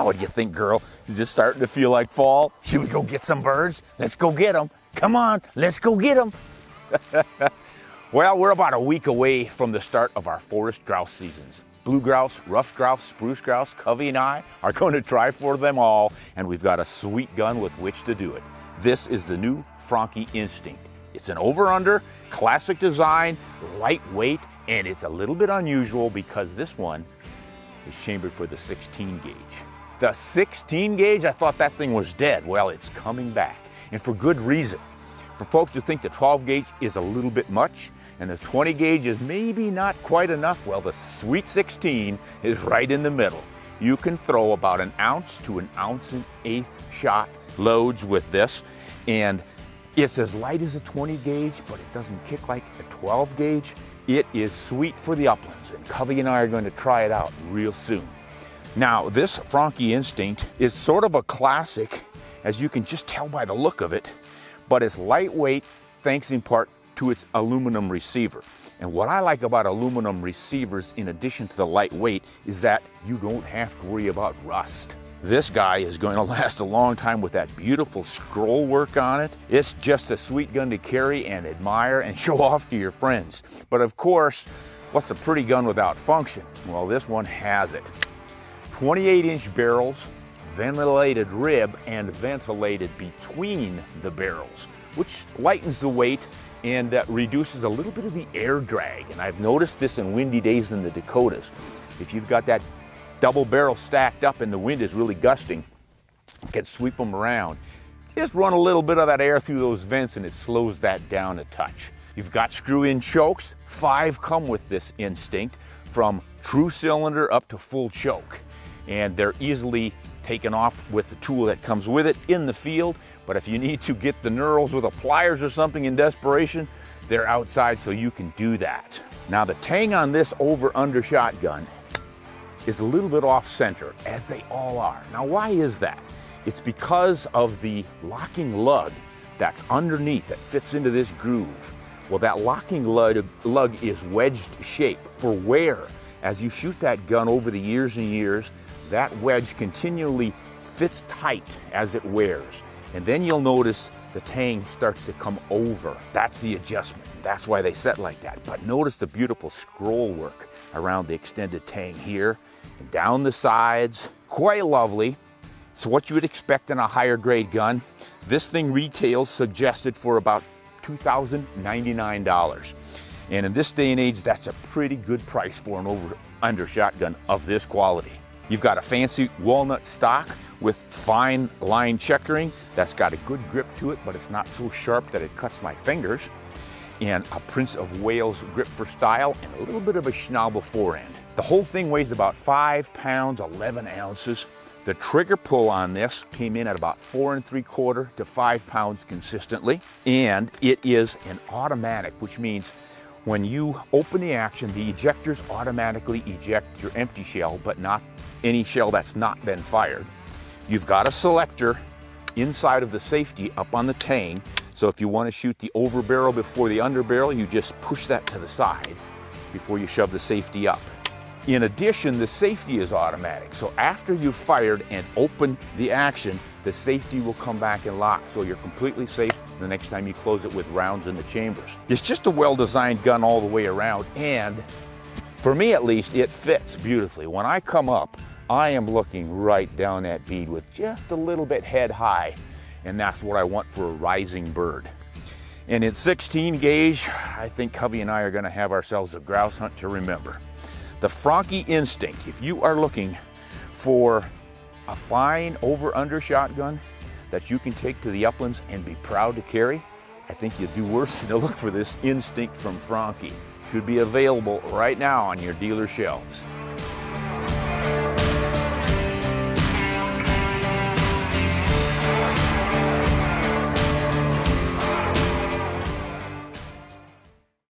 What do you think, girl? Is this starting to feel like fall? Should we go get some birds? Let's go get them. Come on, let's go get them. Well, we're about a week away from the start of our forest grouse seasons. Blue grouse, ruffed grouse, spruce grouse, Covey and I are going to try for them all, and we've got a sweet gun with which to do it. This is the new FRANCHI Instinct. It's an over-under, classic design, lightweight, and it's a little bit unusual because this one is chambered for the 16 gauge. The 16 gauge, I thought that thing was dead. Well, it's coming back, and for good reason. For folks who think the 12 gauge is a little bit much, and the 20 gauge is maybe not quite enough, well, the sweet 16 is right in the middle. You can throw about 1 ounce to 1 1/8 ounce shot loads with this, and it's as light as a 20 gauge, but it doesn't kick like a 12 gauge. It is sweet for the uplands, and Covey and I are going to try it out real soon. Now, this FRANCHI Instinct is sort of a classic, as you can just tell by the look of it, but it's lightweight thanks in part to its aluminum receiver. And what I like about aluminum receivers, in addition to the lightweight, is that you don't have to worry about rust. This guy is going to last a long time with that beautiful scroll work on it. It's just a sweet gun to carry and admire and show off to your friends. But of course, what's a pretty gun without function? Well, this one has it. 28-inch barrels, ventilated rib, and ventilated between the barrels, which lightens the weight and reduces a little bit of the air drag. And I've noticed this in windy days in the Dakotas. If you've got that double barrel stacked up and the wind is really gusting, you can sweep them around. Just run a little bit of that air through those vents and it slows that down a touch. You've got screw-in chokes. 5 come with this Instinct, from true cylinder up to full choke. And they're easily taken off with the tool that comes with it in the field. But if you need to get the knurls with a pliers or something in desperation, they're outside, so you can do that. Now, the tang on this over-under shotgun is a little bit off center, as they all are. Now, why is that? It's because of the locking lug that's underneath that fits into this groove. Well, that locking lug is wedged shape for wear. As you shoot that gun over the years and years, that wedge continually fits tight as it wears. And then you'll notice the tang starts to come over. That's the adjustment. That's why they set like that. But notice the beautiful scroll work around the extended tang here and down the sides. Quite lovely. It's what you would expect in a higher grade gun. This thing retails suggested for about $2,099. And in this day and age, that's a pretty good price for an over-under shotgun of this quality. You've got a fancy walnut stock with fine line checkering. That's got a good grip to it, but it's not so sharp that it cuts my fingers. And a Prince of Wales grip for style, and a little bit of a schnabel forend. The whole thing weighs about 5 pounds, 11 ounces. The trigger pull on this came in at about 4 3/4 to 5 pounds consistently. And it is an automatic, which means when you open the action, the ejectors automatically eject your empty shell, but not any shell that's not been fired. You've got a selector inside of the safety up on the tang, so if you want to shoot the over barrel before the under barrel, you just push that to the side before you shove the safety up. In addition, the safety is automatic, so after you've fired and opened the action, the safety will come back and lock, so you're completely safe the next time you close it with rounds in the chambers. It's just a well-designed gun all the way around, and for me at least, it fits beautifully. When I come up, I am looking right down that bead with just a little bit head high, and that's what I want for a rising bird. And in 16 gauge, I think Covey and I are gonna have ourselves a grouse hunt to remember. The FRANCHI Instinct, if you are looking for a fine over-under shotgun that you can take to the uplands and be proud to carry, I think you'll do worse than to look for this Instinct from FRANCHI. Should be available right now on your dealer shelves.